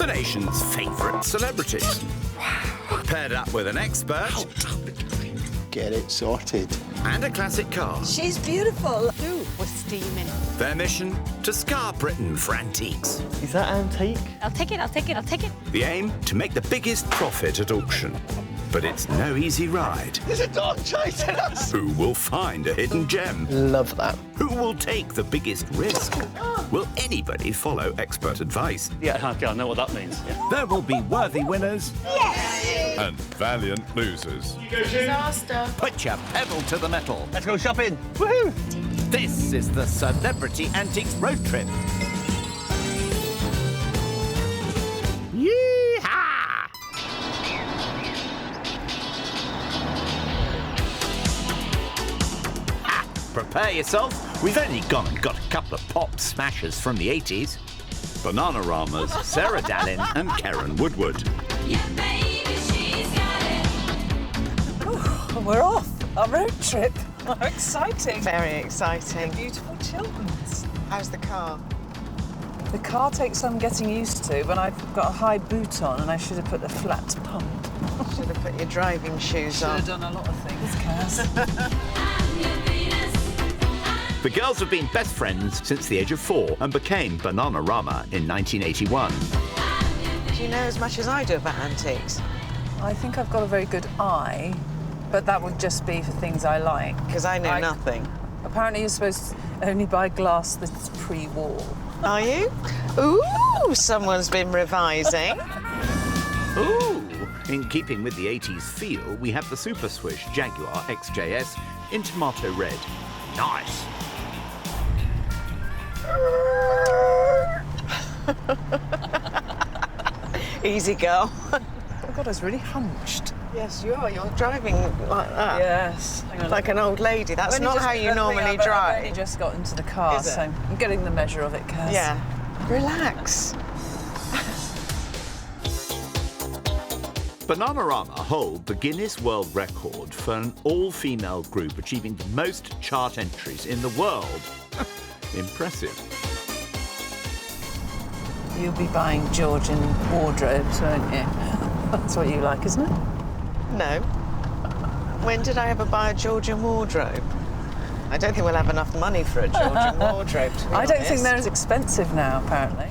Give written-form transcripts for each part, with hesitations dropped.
the nation's favourite celebrities. Paired up with an expert Get it sorted. and a classic car. She's beautiful. Ooh, we're steaming. Their mission, to scar Britain for antiques. Is that antique? I'll take it, I'll take it, I'll take it. The aim, to make the biggest profit at auction. But it's no easy ride. There's a dog chasing us! Who will find a hidden gem? Love that. Who will take the biggest risk? Will anybody follow expert advice? Yeah, okay, I know what that means. Yeah. There will be worthy winners and valiant losers. Disaster. Put your pedal to the metal. Let's go shopping. Woohoo! This is the Celebrity Antiques Road Trip. Yee-haw! Prepare yourself. We've only gone and got a couple of pop smashers from the 80s. Bananarama's Sara Dallin and Keren Woodward. We're off. Our road trip. How exciting. Very exciting. Beautiful children's. How's the car? The car takes some getting used to, but I've got a high boot on and I should have put a flat pump. Should have put your driving shoes Should on. have done a lot of things, Kaz. The girls have been best friends since the age of 4 and became Bananarama in 1981. Do you know as much as I do about antiques? I think I've got a very good eye, but that would just be for things I like. Because I know nothing. Apparently you're supposed to only buy glass that's pre-war. Are you? Ooh, someone's been revising. Ooh! In keeping with the 80s feel, we have the Super Swish Jaguar XJS in tomato red. Nice! Easy girl. Oh God, I was really hunched. Yes, you are. You're driving like that. Yes. Hang on. Like an old lady. That's not how you normally I've only drive. just got into the car, Is it? so I'm getting the measure of it, Kaz. Yeah. Relax. Bananarama hold the Guinness World Record for an all-female group achieving the most chart entries in the world. Impressive. You'll be buying Georgian wardrobes, won't you? That's what you like, isn't it? No. When did I ever buy a Georgian wardrobe? I don't think we'll have enough money for a Georgian wardrobe, to be I don't think honest. they're as expensive now, apparently.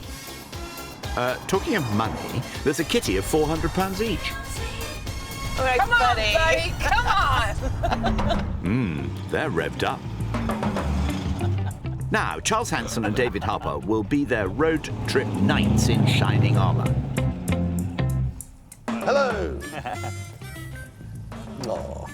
Talking of money, there's a kitty of £400 each. All right, Come on, buddy. buddy, come on! They're revved up. Now, Charles Hanson and David Harper will be their road trip knights in shining armour. Hello! Oh,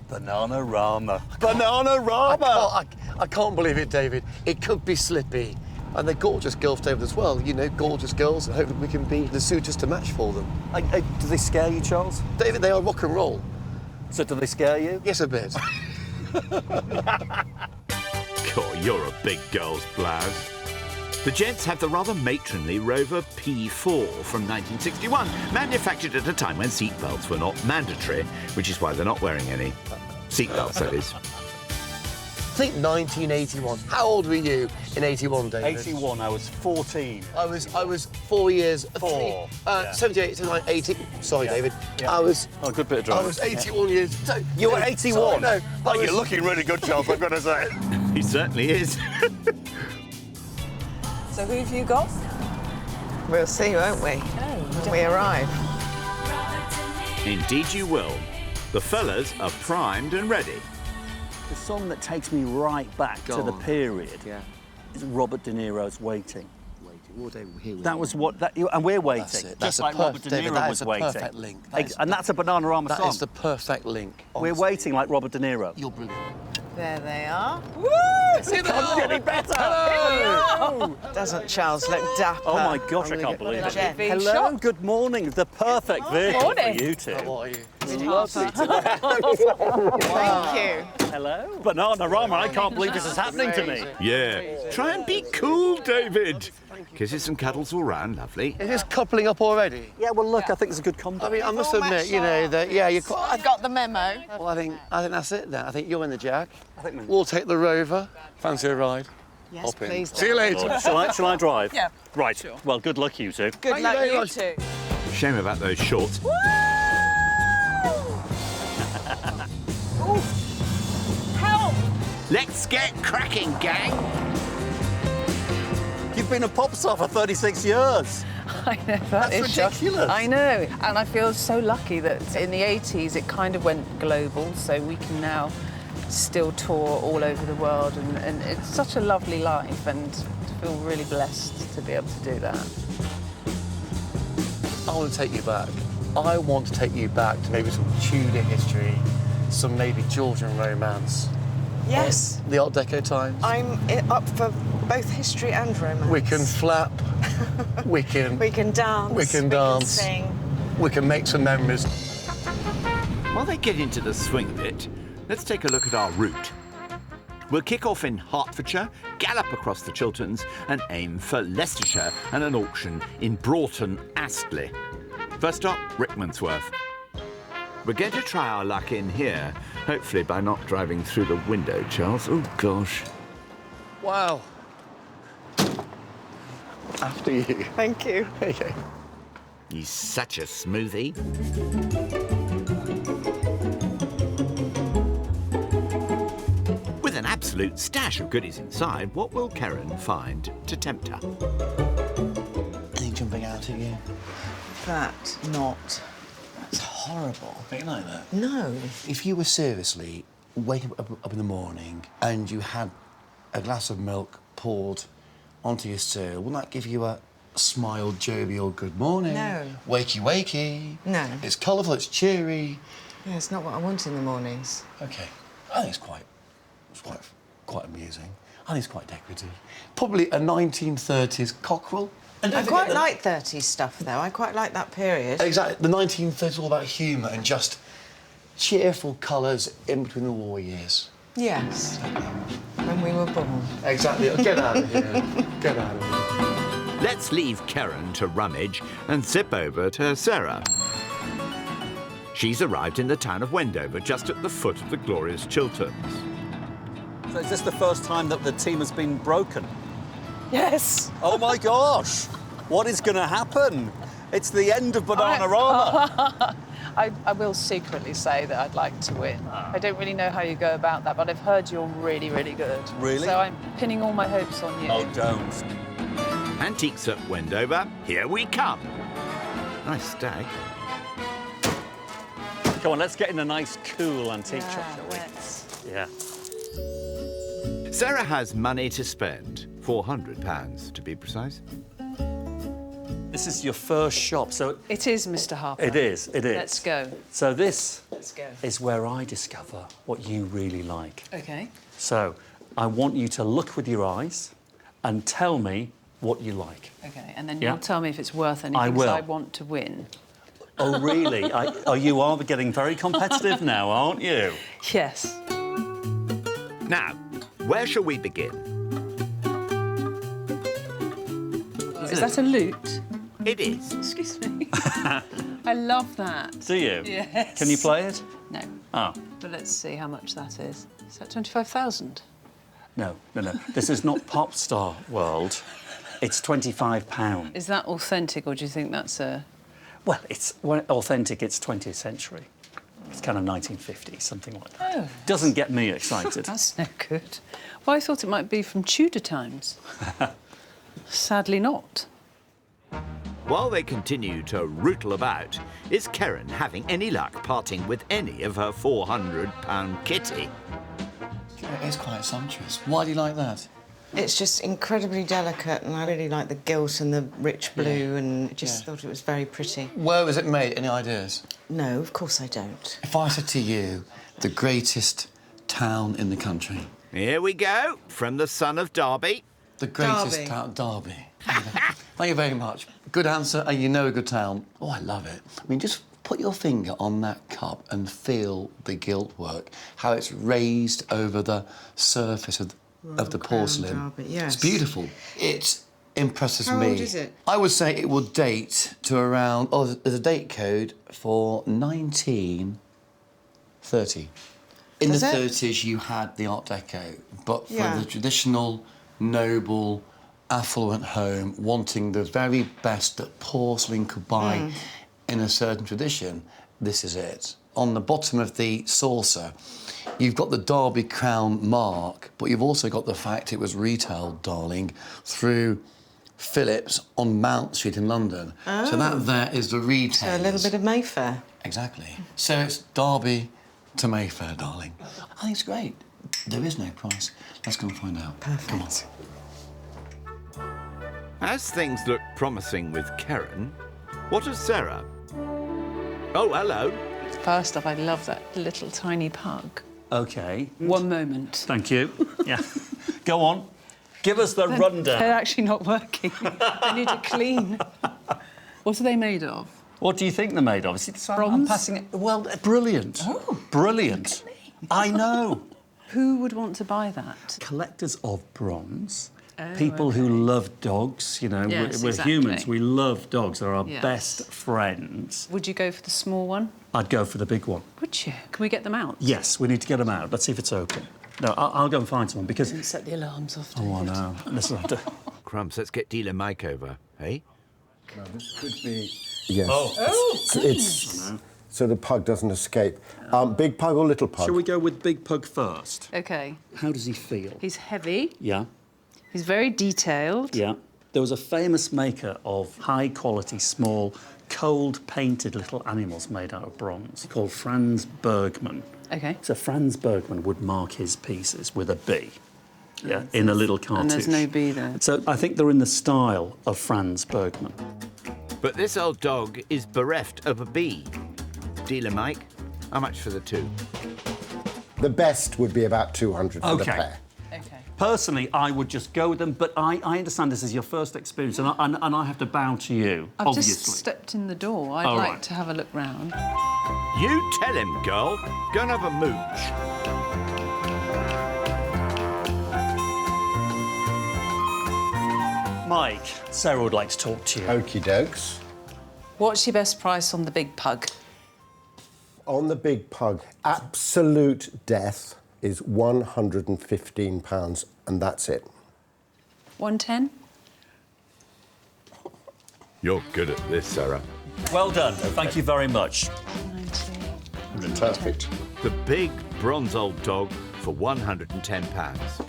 Bananarama. Bananarama! I can't believe it, David. It could be Slippy. And they're gorgeous girls, David, as well. You know, gorgeous girls. I hope that we can be the suitors to match for them. Do they scare you, Charles? David, they are rock and roll. So do they scare you? Yes, a bit. God, you're a big girl's blouse. The gents have the rather matronly Rover P4 from 1961, manufactured at a time when seatbelts were not mandatory, which is why they're not wearing any. Seatbelts, that is. I think 1981. How old were you in 81, David? 81, I was 14. I was 4 years. Four, yeah. 78 to 80. Sorry, Yeah. David. Yeah. I was. Oh, good bit of I driving. was 81 years. So, You were no, 81? Sorry, no. Oh, I you're was- looking really good, Charles, I've got to say. He certainly is. So who have you got? We'll see, won't we? When we arrive. Indeed you will. The fellas are primed and ready. The song that takes me right back Go to the on. period Yeah. is Robert De Niro's Waiting. Well, David, here we That are. was what, and we're waiting. That's it. Just That's a like Robert De David, Niro that was is a waiting. perfect link. And that's a Bananarama That song. is the perfect link. We're honestly. waiting like Robert De Niro. You're brilliant. There they are. Woo! I'm getting better. Doesn't Charles look dapper? Oh my gosh, I gonna can't get believe it. Jen. Being Hello, shocked. good morning. The perfect vehicle morning. for you two. How are you? Is it Lovely Harper? today. Thank you. Hello. Bananarama, I can't believe this is happening to me. Yeah. Try and be cool, David. Kisses and cuddles all round, lovely. Is this coupling up already? Yeah, well, look, I think it's a good combo. I mean, I must admit, you know, that, yeah, you're quite... I got the memo. Well, I think that's it then. I think you're in the Jag. I think We'll take the Rover. Fancy a ride? Yes, hop in. please. See you later. Shall I drive? Yeah. Right. Sure. Well, good luck, you two. Good luck, very you much. two. Shame about those shorts. Help! Let's get cracking, gang. You've been a pop star for 36 years. I know, that is ridiculous. shocking. I know, and I feel so lucky that in the 80s it kind of went global, so we can now still tour all over the world, and it's such a lovely life, and I feel really blessed to be able to do that. I want to take you back. I want to take you back to maybe some Tudor history, some maybe Georgian romance. Yes. The Art Deco times. I'm up for both history and romance. We can flap. We can dance. We can dance. sing. We can make some memories. While they get into the swing of it, let's take a look at our route. We'll kick off in Hertfordshire, gallop across the Chilterns and aim for Leicestershire and an auction in Broughton Astley. First stop, Rickmansworth. We're going to try our luck in here, hopefully by not driving through the window, Charles. Oh, gosh. Wow. After you. Thank you. Okay. He's such a smoothie. With an absolute stash of goodies inside, what will Keren find to tempt her? Anything jumping out at you? That's horrible. Anything like that? No. If you were seriously waking up in the morning and you had a glass of milk poured onto your cereal, wouldn't that give you a smile, jovial good morning? No. Wakey, wakey. No. It's colourful, it's cheery. Yeah, it's not what I want in the mornings. OK. I think it's quite amusing. I think it's quite decorative. Probably a 1930s cockerel. And I don't quite forget that- like 30s stuff, though. I quite like that period. Exactly. The 1930s all about humour and just cheerful colours in between the war years. Yes. When we were born. Exactly. Get out of here. Get out of here. Let's leave Keren to rummage and zip over to Sara. She's arrived in the town of Wendover, just at the foot of the glorious Chilterns. So is this the first time that the team has been broken? Yes. Oh, my gosh. What is going to happen? It's the end of Bananarama. I will secretly say that I'd like to win. I don't really know how you go about that, but I've heard you're really, really good. Really? So I'm pinning all my hopes on you. Oh, don't. Antiques at Wendover, here we come. Nice stag. Come on, let's get in a nice, cool antique shop, shall we? Let's. Yeah. Sara has money to spend, £400 to be precise. This is your first shop, so... It is, Mr. Harper. It is, it is. Let's go. So this Let's go. is where I discover what you really like. OK. So I want you to look with your eyes and tell me what you like. OK, and then Yeah. you'll tell me if it's worth anything, I 'cause will. I want to win. Oh, really? You are getting very competitive now, aren't you? Yes. Now, where shall we begin? Is that a lute? It is. Excuse me. I love that. Do you? Yes. Can you play it? No. Oh, But let's see how much that is. Is that 25,000? no. This is not pop star world. It's £25. Is that authentic, or do you think that's a... Well, it's authentic. It's 20th century. It's kind of 1950s, something like that. Oh. Doesn't get me excited. That's no good. Well, I thought it might be from Tudor times. Sadly not. While they continue to rootle about, is Keren having any luck parting with any of her £400 kitty? It is quite sumptuous. Why do you like that? It's just incredibly delicate, and I really like the gilt and the rich blue, and just thought it was very pretty. Where was it made? Any ideas? No, of course I don't. If I said to you, the greatest town in the country. Here we go, from the son of Derby. The greatest Derby. town, Derby. Thank you very much. Good answer, and you know a good town. Oh, I love it. I mean, just put your finger on that cup and feel the gilt work, how it's raised over the surface of the porcelain. Derby, yes. It's beautiful. It impresses How me. old is it? I would say it will date to around... Oh, there's a date code for 1930. In Does the it? 30s, you had the Art Deco, but for Yeah. the traditional noble, affluent home, wanting the very best that porcelain could buy in a certain tradition, this is it. On the bottom of the saucer, you've got the Derby Crown mark, but you've also got the fact it was retailed, darling, through Phillips on Mount Street in London. Oh. So that there is the retail. So a little bit of Mayfair. Exactly. So it's Derby to Mayfair, darling. I think it's great. There is no price. Let's go and find out. Perfect. Come on. As things look promising with Keren, what of Sara? Oh, hello. First up, I love that little tiny pug. OK. One moment. Thank you. Yeah. Go on. Give us the rundown. They're actually not working. They need to clean. What are they made of? What do you think they're made of? I'm Bronze? passing it. Well, brilliant. Oh, brilliant. I know. Who would want to buy that? Collectors of bronze. Oh, People who love dogs, you know, Yes, we're exactly. humans, we love dogs, they're our Yes. best friends. Would you go for the small one? I'd go for the big one. Would you? Can we get them out? Yes, we need to get them out. Let's see if it's open. No, I'll go and find someone because... Don't set the alarms off, Oh, I David. know. Listen, Crumbs, let's get dealer Mike over, eh? No, this could be... Yes. Oh, It's so the pug doesn't escape. Big pug or little pug? Shall we go with Big Pug first? OK. How does he feel? He's heavy. Yeah, He's very detailed. yeah. There was a famous maker of high-quality, small, cold-painted little animals made out of bronze called Franz Bergmann. OK. So Franz Bergmann would mark his pieces with a B, yeah, in a little cartouche. And there's no B there. So I think they're in the style of Franz Bergmann. But this old dog is bereft of a B. Dealer Mike, how much for the two? The best would be about 200 for the OK. pair. OK. Personally, I would just go with them, but I understand this is your first experience, and I have to bow to you, I've obviously. just stepped in the door. I'd All like right. to have a look round. You tell him, girl. Go and have a mooch. Mike, Sarah would like to talk to you. Okie dokes. What's your best price on the big pug? On the big pug, absolute death is £115, and that's it. 110? You're good at this, Sara. Well done. Thank you very much. 90. Perfect. The big bronze old dog for £110.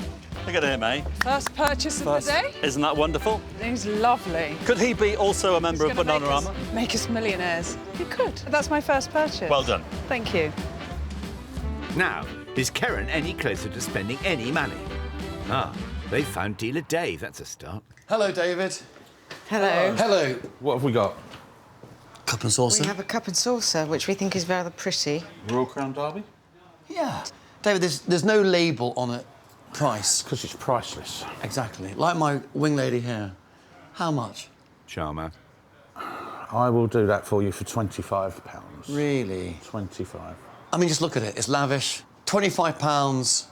Look at him, eh? First purchase of the day. Isn't that wonderful? He's lovely. Could he be also a member of He's gonna Bananarama? make us millionaires. You could. That's my first purchase. Well done. Thank you. Now, is Keren any closer to spending any money? Ah, they found dealer Dave. That's a start. Hello, David. Hello. Hello. What have we got? Cup and saucer. We have a cup and saucer, which we think is rather pretty. Royal Crown Derby? Yeah. David, there's no label on it. Price. Because it's priceless. Exactly. Like my wing lady here. How much? Charmer. I will do that for you for £25. Really? 25. I mean, just look at it. It's lavish. £25.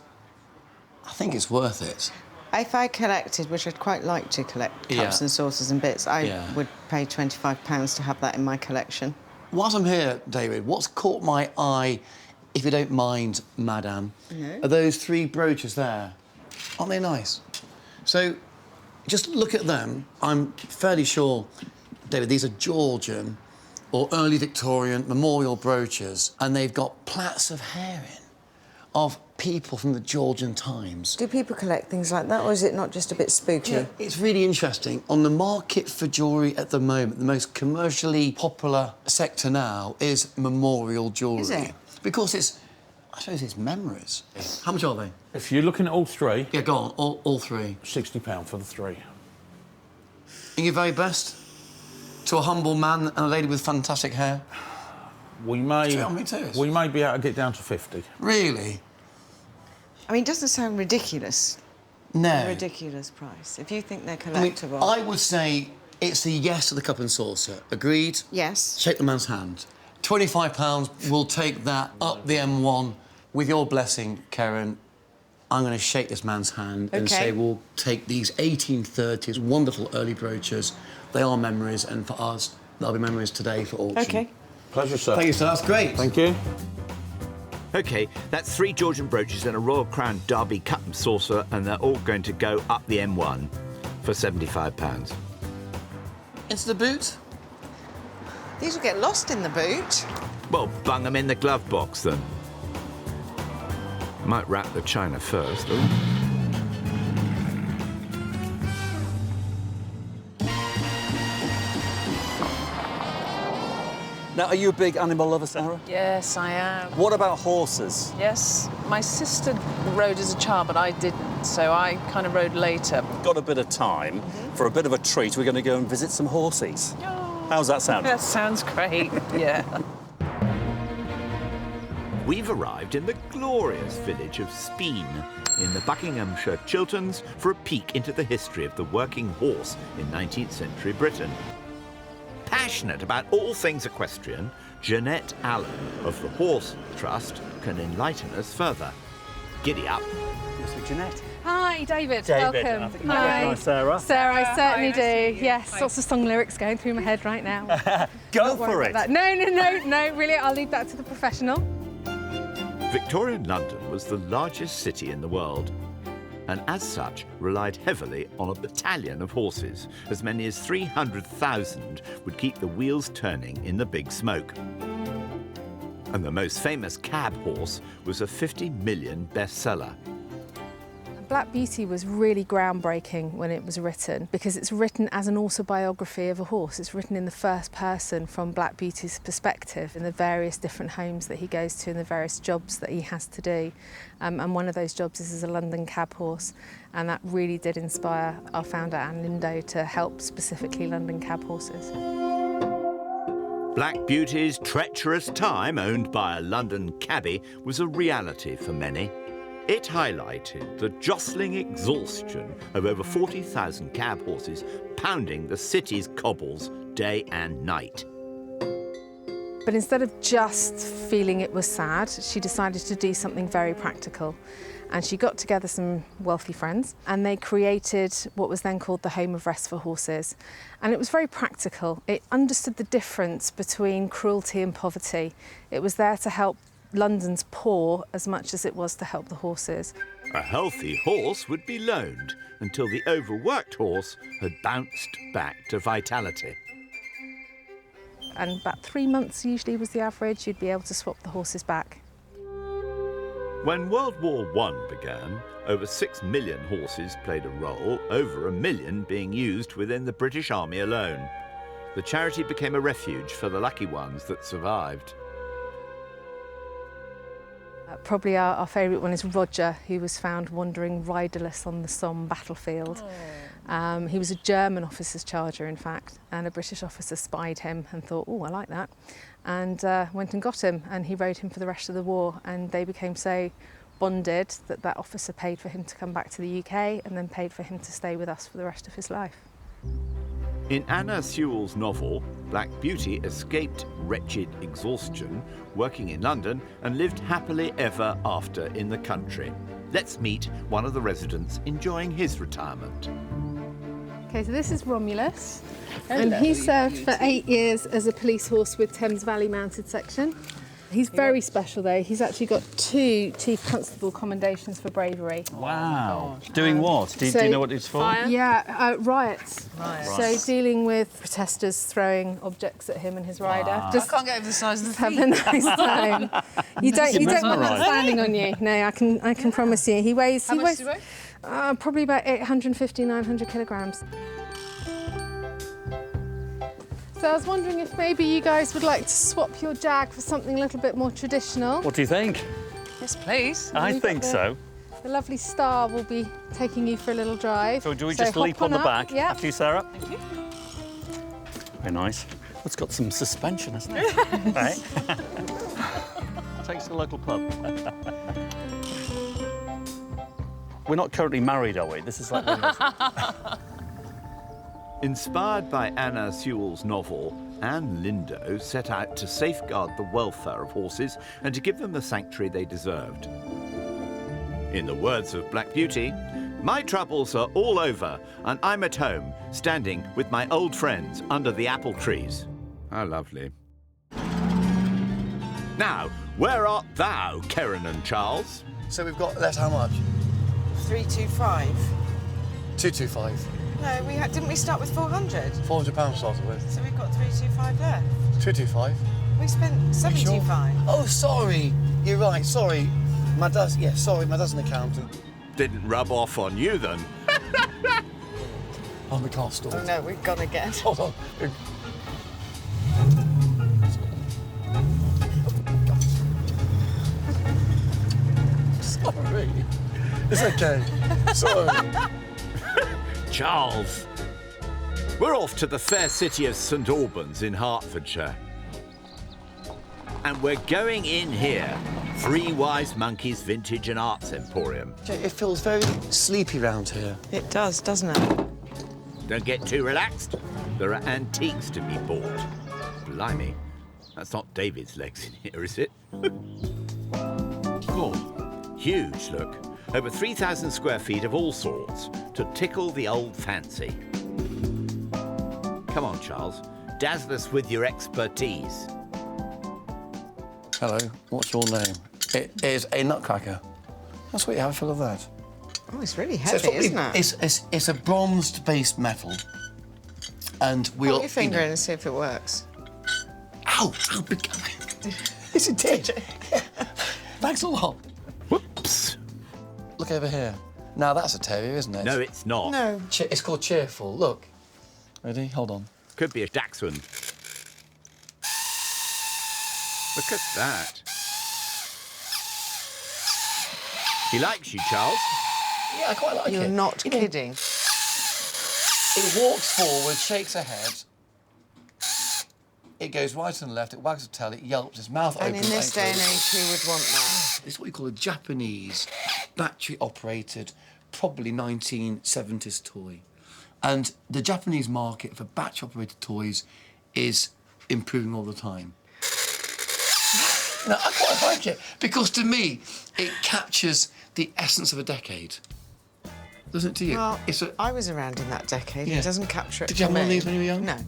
I think it's worth it. If I collected, which I'd quite like to collect cups Yeah. and saucers and bits, I Yeah. would pay £25 to have that in my collection. Whilst I'm here, David, what's caught my eye, if you don't mind, madam, are those three brooches there. Aren't they nice? So, just look at them. I'm fairly sure, David, these are Georgian or early Victorian memorial brooches, and they've got plaits of hair in of people from the Georgian times. Do people collect things like that, or is it not just a bit spooky? Yeah, it's really interesting. On the market for jewellery at the moment, the most commercially popular sector now is memorial jewellery. Is it? Because I suppose it's memories. How much are they? If you're looking at all three, Yeah, go on, all three. £60 for the three. And your very best? To a humble man and a lady with fantastic hair? We may, Tell me too. we may be able to get down to 50. Really? I mean, it doesn't sound ridiculous. No. A ridiculous price. If you think they're I mean, collectible. I would say it's a yes to the cup and saucer. Agreed? Yes. Shake the man's hand. £25, we'll take that up the M1. With your blessing, Keren, I'm going to shake this man's hand and Okay. say we'll take these 1830s wonderful early brooches. They are memories, and for us, they'll be memories today for auction. OK. Pleasure, sir. Thank you, sir. That's great. Thank you. OK, that's 3 Georgian brooches and a Royal Crown Derby cup and saucer, and they're all going to go up the M1 for £75. Into the boot? These will get lost in the boot. Well, bung them in the glove box, then. Might wrap the china first. Ooh. Now, are you a big animal lover, Sarah? Yes, I am. What about horses? Yes, my sister rode as a child, but I didn't, so I kind of rode later. Got a bit of time for a bit of a treat. We're going to go and visit some horses. How's that sound? That sounds great, yeah. We've arrived in the glorious village of Speen in the Buckinghamshire Chilterns for a peek into the history of the working horse in 19th century Britain. Passionate about all things equestrian, Jeanette Allen of the Horse Trust can enlighten us further. Giddy up. Yes, Jeanette. Hi, David. David, Welcome. I think you recognise Sarah. Sarah, I certainly nice to do. meet you. Yes, Hi. lots of song lyrics going through my head right now. Go Don't worry for about it. that. No, really, I'll leave that to the professional. Victorian London was the largest city in the world, and as such relied heavily on a battalion of horses. As many as 300,000 would keep the wheels turning in the big smoke. And the most famous cab horse was a 50 million bestseller. Black Beauty was really groundbreaking when it was written because it's written as an autobiography of a horse. It's written in the first person from Black Beauty's perspective in the various different homes that he goes to and the various jobs that he has to do. And one of those jobs is as a London cab horse. And that really did inspire our founder, Anne Lindo, to help specifically London cab horses. Black Beauty's treacherous time, owned by a London cabbie, was a reality for many. It highlighted the jostling exhaustion of over 40,000 cab horses pounding the city's cobbles day and night. But instead of just feeling it was sad, she decided to do something very practical. And she got together some wealthy friends and they created what was then called the Home of Rest for Horses. And it was very practical. It understood the difference between cruelty and poverty. It was there to help London's poor as much as it was to help the horses. A healthy horse would be loaned until the overworked horse had bounced back to vitality. And about 3 months usually was the average, you'd be able to swap the horses back. When World War I began, over 6 million horses played a role, over 1 million being used within the British Army alone. The charity became a refuge for the lucky ones that survived. Probably our favourite one is Roger, who was found wandering riderless on the Somme battlefield. He was a German officer's charger, in fact, and a British officer spied him and thought, oh, I like that, and went and got him, and he rode him for the rest of the war, and they became so bonded that that officer paid for him to come back to the UK and then paid for him to stay with us for the rest of his life. In Anna Sewell's novel, Black Beauty escaped wretched exhaustion, working in London, and lived happily ever after in the country. Let's meet one of the residents enjoying his retirement. Okay, so this is Romulus, and he served for 8 years as a police horse with Thames Valley Mounted Section. He's very special though. He's actually got 2 Chief Constable commendations for bravery. Wow. Doing what? Do you know what it's for? Fire? Yeah, riots. Riots. So dealing with protesters throwing objects at him and his rider. I Just can't get over the size of the have feet. a nice time. You don't want that mesmerised. standing on you. No, I can promise you. He weighs. How much do you weigh? Probably about 850, 900 kilograms. So I was wondering if maybe you guys would like to swap your Jag for something a little bit more traditional. What do you think? Yes, please. I We've got think so. The lovely Star will be taking you for a little drive. So do we So just leap hop on the up. back? Yeah. After you, Sarah? Thank you. Very nice. It's got some suspension, hasn't it? Right? Takes to the local pub. We're not currently married, are we? This is like... Inspired by Anna Sewell's novel, Anne Lindo set out to safeguard the welfare of horses and to give them the sanctuary they deserved. In the words of Black Beauty, "My troubles are all over and I'm at home, standing with my old friends under the apple trees." How lovely. Now, Where art thou, Keren and Charles? So we've got left how much? 325. 225. No, didn't we start with 400? £400 started with. So we've got 325 left. 225. We spent 75. Oh, sorry. You're right. Sorry. My dad's an accountant. Didn't rub off on you then. Oh, we can't stall. Oh no, we've gone again. Hold on. Sorry. It's okay. Sorry. Charles. We're off to the fair city of St Albans in Hertfordshire. And we're going in here. Three Wise Monkeys Vintage and Arts Emporium. It feels very sleepy round here. It does, doesn't it? Don't get too relaxed. There are antiques to be bought. Blimey, that's not David's legs in here, is it? Oh, huge, look. Over 3,000 square feet of all sorts to tickle the old fancy. Come on, Charles. Dazzle us with your expertise. Hello, what's your name? It is a nutcracker. That's what you have a feel of that. Oh, it's really So heavy, isn't it? It's a bronzed-based metal, and we'll... Put your finger in and see if it works. Ow! Ow! Yes, it did. Thanks a lot. Whoops. Look over here. Now that's a terrier, isn't it? No, it's not. No. It's called Cheerful. Look. Ready? Hold on. Could be a dachshund. Look at that. He likes you, Charles. Yeah, I quite like it. You're not You know, kidding. it walks forward, shakes her head. It goes right and left, it wags its tail, it yelps, its mouth And opens. in this day and closes. age, who would want that? It's what you call a Japanese battery-operated, probably 1970s toy. And the Japanese market for battery-operated toys is improving all the time. No, I quite like it, because to me, it captures the essence of a decade. Doesn't it to you? Well, It's a... I was around in that decade. Yeah. It doesn't capture it. Did you have for one of me. these when you were young? No.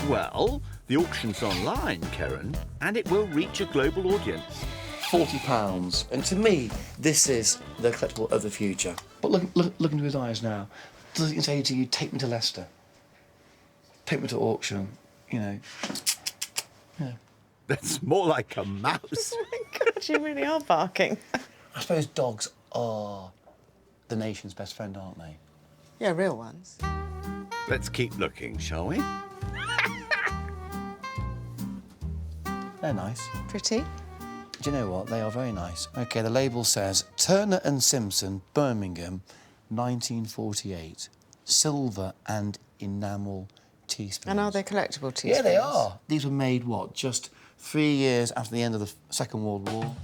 Well, the auction's online, Keren, and it will reach a global audience. £40. And to me, this is the collectible of the future. But look into his eyes now. Does he say to you, take me to Leicester? Take me to auction, you know. Yeah. That's more like a mouse. Oh my God, you really are barking. I suppose dogs are the nation's best friend, aren't they? Yeah, real ones. Let's keep looking, shall we? They're nice. Pretty. Do you know what? They are very nice. OK, the label says Turner and Simpson, Birmingham, 1948. Silver and enamel teaspoons. And are they collectible teaspoons? Yeah, they are. These were made, what, just 3 years after the end of the Second World War?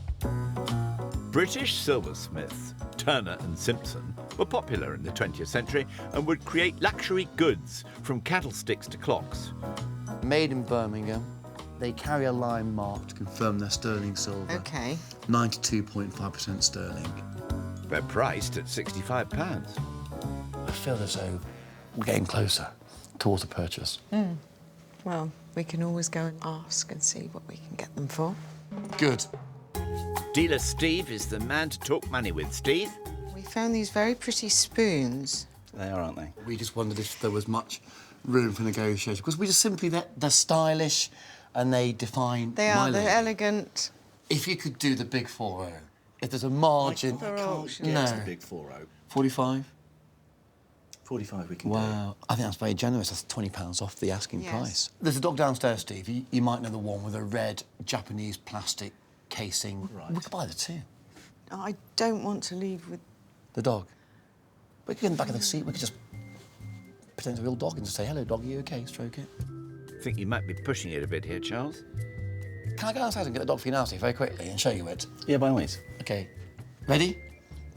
British silversmiths, Turner and Simpson, were popular in the 20th century and would create luxury goods from candlesticks to clocks. Made in Birmingham. They carry a line mark to confirm their sterling silver. OK. 92.5% sterling. They're priced at £65. I feel as though we're getting closer towards a purchase. Well, we can always go and ask and see what we can get them for. Good. Dealer Steve is the man to talk money with. Steve? We found these very pretty spoons. They are, aren't they? We just wondered if there was much room for negotiation, because we just simply, they're stylish and they define They are, my they're league. elegant. If you could do the big 4-0, if there's a margin... For auction. No. It's the big 4-0. 45? 45 we can do. Wow, I think that's very generous. That's £20 off the asking Yes. price. There's a dog downstairs, Steve. You might know the one with a red Japanese plastic casing. Right. We could buy the two. I don't want to leave with... The dog. We could get in the back of the seat. We could just pretend it's a real dog and just say, hello, dog, are you OK? Stroke it. I think you might be pushing it a bit here, Charles. Can I go downstairs and get the dog for you now, Steve, very quickly, and show you it? Yeah, by all means. OK. Ready?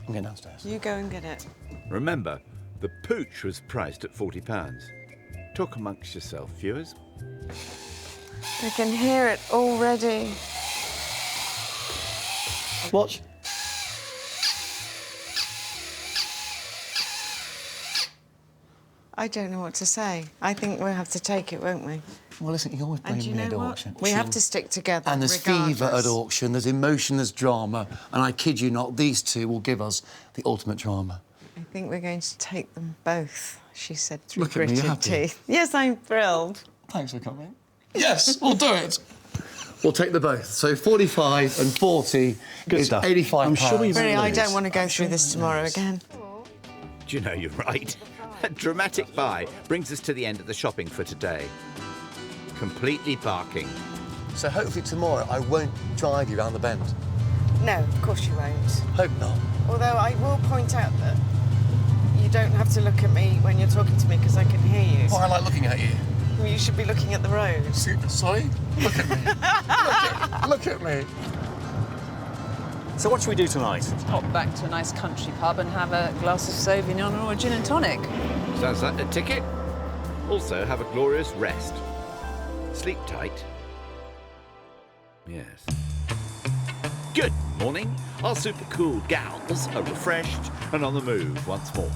I'm going downstairs. You go and get it. Remember, the pooch was priced at £40. Talk amongst yourself, viewers. I can hear it already. Watch. I don't know what to say. I think we'll have to take it, won't we? Well, listen, you always And blame you me know at what? auction. We have to stick together. And there's fever at regardless. auction, there's emotion, there's drama, and I kid you not, these two will give us the ultimate drama. I think we're going to take them both, she said through Look at me, gritted you happy? teeth. Yes, I'm thrilled. Thanks for coming. Yes, we'll do it. We'll take the both. So 45 and 40 Good is stuff. 85 I'm sure we Really, I lose. don't want to go through this tomorrow again. Do you know, you're right. A dramatic buy brings us to the end of the shopping for today. Completely barking. So hopefully tomorrow I won't drive you round the bend. No, of course you won't. Hope not. Although I will point out that you don't have to look at me when you're talking to me because I can hear you. Oh, I like looking at you. Well, you should be looking at the road. Sorry? Look at me. look at me. So what should we do tonight? Hop back to a nice country pub and have a glass of Sauvignon or a gin and tonic. Sounds like a ticket. Also, have a glorious rest. Sleep tight. Yes. Good morning. Our super cool gals are refreshed and on the move once more.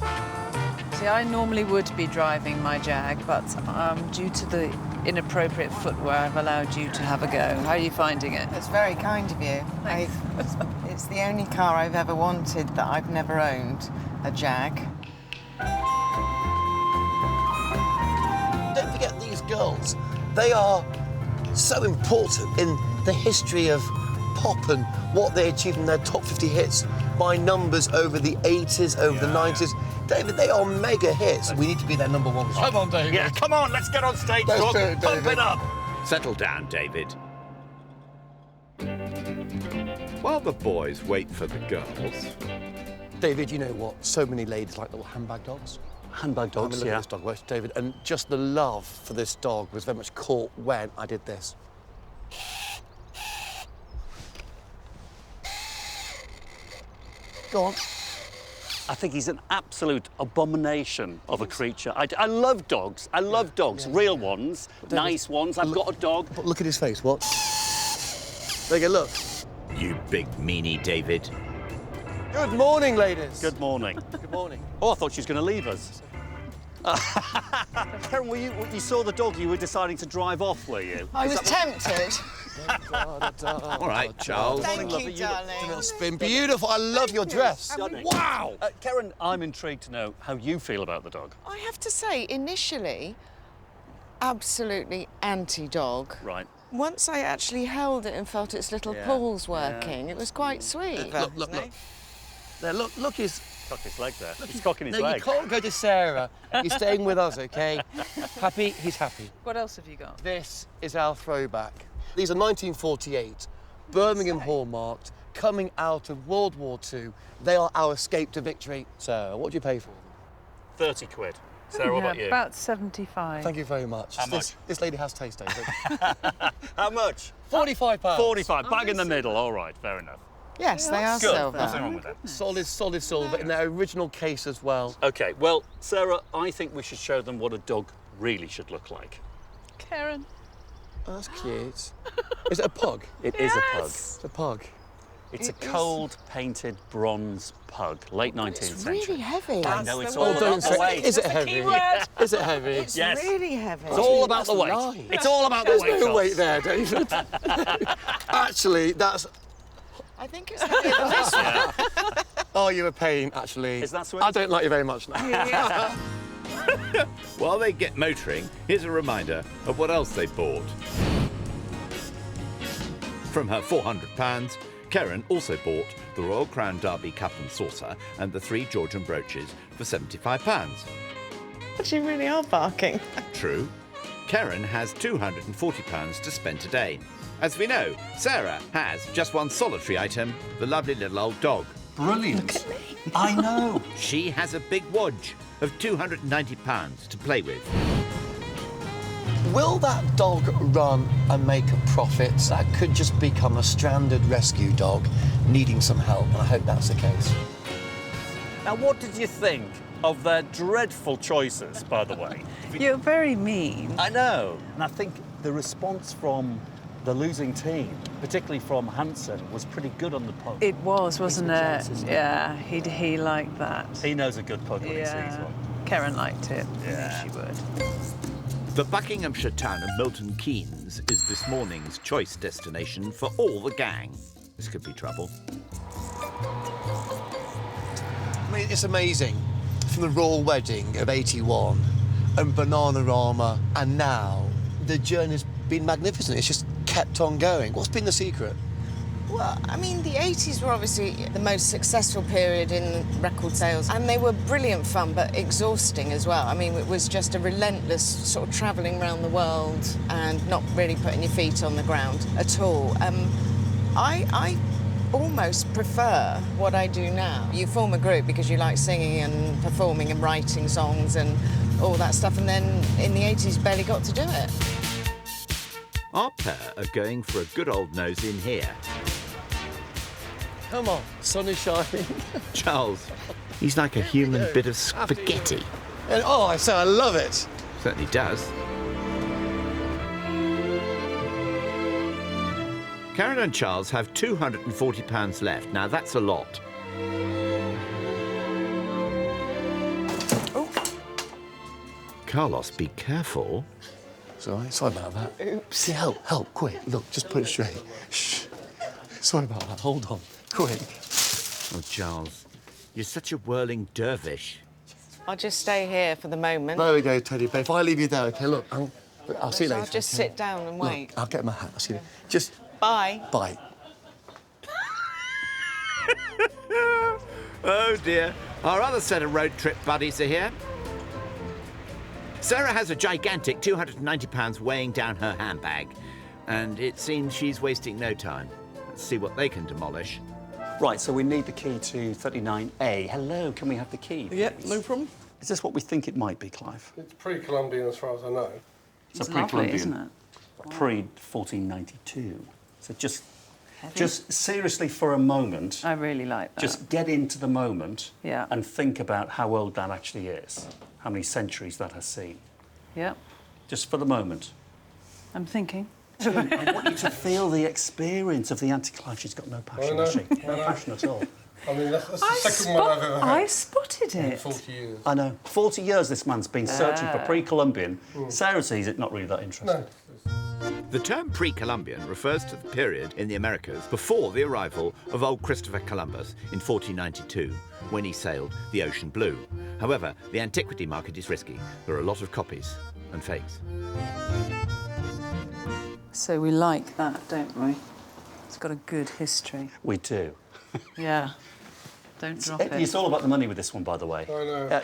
See, I normally would be driving my Jag, but due to the inappropriate footwear, I've allowed you to have a go. How are you finding it? That's very kind of you. It's the only car I've ever wanted that I've never owned, a Jag. Don't forget these girls. They are so important in the history of pop and what they achieved in their top 50 hits by numbers over the 80s, over the 90s. David, they are mega hits. We need to be their number one. Come on, David. Yeah, come on, let's get on stage, Let's Doc. do it, Pump David. it up. Settle down, David. While the boys wait for the girls, David, you know what? So many ladies like little handbag dogs. Handbag Have a dogs, look yeah. at this dog, won't you, David? And just the love for this dog was very much caught when I did this. Go on. I think he's an absolute abomination of a creature. I love dogs. I love dogs. Real ones, nice ones. I've got a dog. But look at his face. What? There you go, look. you big meanie, David. Good morning, ladies. Good morning. Good morning. Oh, I thought she was going to leave us. Karen, you saw the dog, you were deciding to drive off, were you? I was tempted. All right, Charles. Thank lovely. you, You look- darling. Little spin. Beautiful. I love your dress. Stunning. Wow. Karen, I'm intrigued to know how you feel about the dog. I have to say, initially, absolutely anti-dog. Right. Once I actually held it and felt its little Yeah, paws yeah. working, it was quite sweet. Look. There, look his... Cock his leg there. He's cocking his No, leg. you can't go to Sarah. He's staying with us, OK? Happy? He's happy. What else have you got? This is our throwback. These are 1948, Birmingham hallmarked, coming out of World War II. They are our escape to victory. So, what do you pay for them? 30 quid. Sarah, what about you? About 75. Thank you very much. How much? This lady has taste, David. How much? £45. 45. Bang in the middle. All right, fair enough. Yes, they are Good. silver. Nothing wrong with that. Solid silver in their original case as well. OK, well, Sarah, I think we should show them what a dog really should look like. Keren. Oh, that's cute. Is it a pug? It is a pug. It's a pug. It's a cold-painted bronze pug, late 19th It's century. really heavy. I know, it's the all word. about don't the say. weight. Is it heavy? Is it heavy? It's Yes. really heavy. It's all about the weight. lie. It's all about the There's weight. no Charles. weight there, David. Actually, that's... I think it's heavier than this one. Oh, you're a pain, actually. Is that sweet? I don't like you very much now. While they get motoring, here's a reminder of what else they bought. From her £400, Keren also bought the Royal Crown Derby Cup and Saucer and the 3 Georgian brooches for £75. You really are barking. True. Keren has £240 to spend today. As we know, Sarah has just one solitary item, the lovely little old dog. Brilliant. I know. She has a big wodge of £290 to play with. Will that dog run and make a profit? That could just become a stranded rescue dog needing some help, and I hope that's the case. Now, what did you think of their dreadful choices, by the way? You're very mean. I know. And I think the response from the losing team, particularly from Hanson, was pretty good on the pug. It was, wasn't Decent it? chances. Yeah, he liked that. He knows a good pug when he sees Yeah. one. Keren liked it. Yeah. I knew she would. The Buckinghamshire town of Milton Keynes is this morning's choice destination for all the gang. This could be trouble. I mean, it's amazing. From the royal wedding of '81 and Bananarama, and now the journey's been magnificent. It's just kept on going. What's been the secret? Well, I mean, the 80s were obviously the most successful period in record sales, and they were brilliant fun, but exhausting as well. I mean, it was just a relentless sort of travelling around the world and not really putting your feet on the ground at all. I almost prefer what I do now. You form a group because you like singing and performing and writing songs and all that stuff, and then in the 80s, barely got to do it. Our pair are going for a good old nose in here. Come on, sun is shining. Charles, he's like a human bit of spaghetti. And, oh, I say I love it. Certainly does. Keren and Charles have £240 left. Now, that's a lot. Oh. Carlos, be careful. Sorry about that. Oops. Yeah, help, quick. Look, just put it straight. Shh. Sorry about that. Hold on. Quick. Oh, Charles, you're such a whirling dervish. I'll just stay here for the moment. There we go, Teddy bear. If I leave you there, OK, look, I'll see you later. I'll just okay? sit down and wait. Look, I'll get my hat. I'll see you. Just... Bye. Bye. Oh, dear. Our other set of road trip buddies are here. Sara has a gigantic £290 weighing down her handbag, and it seems she's wasting no time. Let's see what they can demolish. Right, so we need the key to 39A. Hello, can we have the key? Yeah, no problem. Is this what we think it might be, Clive? It's pre-Columbian as far as I know. It's lovely, isn't it? Pre-1492. So just seriously for a moment... I really like that. Just get into the moment Yeah. and think about how old that actually is, how many centuries that has seen. Yeah, Just for the moment. I'm thinking. I want you to feel the experience of the Anticlive. She's got no passion, has she? No passion at all. I mean, that's the second one I've ever had. I spotted In it. 40 years. I know. 40 years this man's been searching for pre-Columbian. Sarah sees it not really that interesting. No. The term pre-Columbian refers to the period in the Americas before the arrival of old Christopher Columbus in 1492, when he sailed the ocean blue. However, the antiquity market is risky. There are a lot of copies and fakes. So we like that, don't we? It's got a good history. We do. Yeah. Don't drop it. It's all about the money with this one, by the way. I know.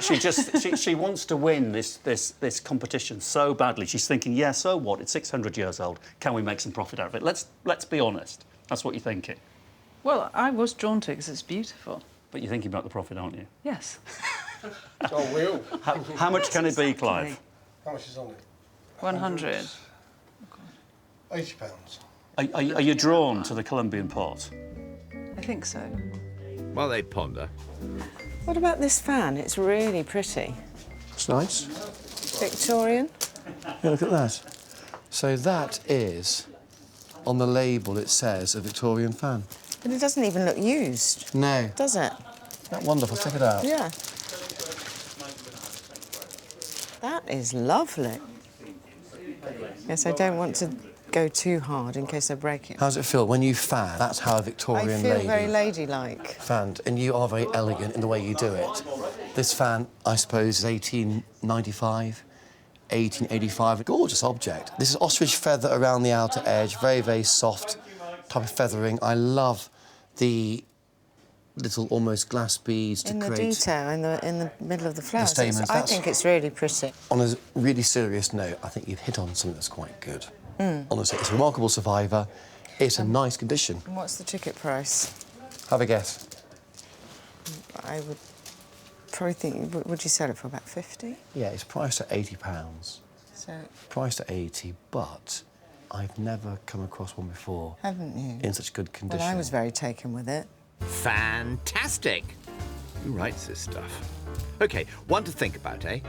She wants to win this competition so badly. She's thinking, yeah, so what? It's 600 years old. Can we make some profit out of it? Let's be honest. That's what you're thinking. Well, I was drawn to it because it's beautiful. But you're thinking about the profit, aren't you? Yes. Oh, we all. How much can it be, Clive? How much is on it? 100. £80. Are you drawn to the Columbian pot? I think so. While they ponder, What about this fan? It's really pretty. It's nice. Victorian? Yeah, look at that. So that is, on the label, it says a Victorian fan. But it doesn't even look used, No. does it? Isn't that wonderful? Check it out. Yeah. That is lovely. Yes, I don't want to go too hard in case I break it. How does it feel when you fan? That's how a Victorian I feel lady very ladylike. fanned, and you are very elegant in the way you do it. This fan, I suppose, is 1895, 1885. A gorgeous object. This is ostrich feather around the outer edge, very, very soft type of feathering. I love the little almost glass beads to In the create... detail, in the middle of the flowers. stamens, I think it's really pretty. On a really serious note, I think you've hit on something that's quite good. Honestly, it's a remarkable survivor. It's a nice condition. And what's the ticket price? Have a guess. I would probably think... Would you sell it for about 50? Yeah, it's priced at £80. So, Priced at 80, but I've never come across one before haven't you? in such good condition. Well, I was very taken with it. fantastic. Who writes this stuff? OK, one to think about, eh?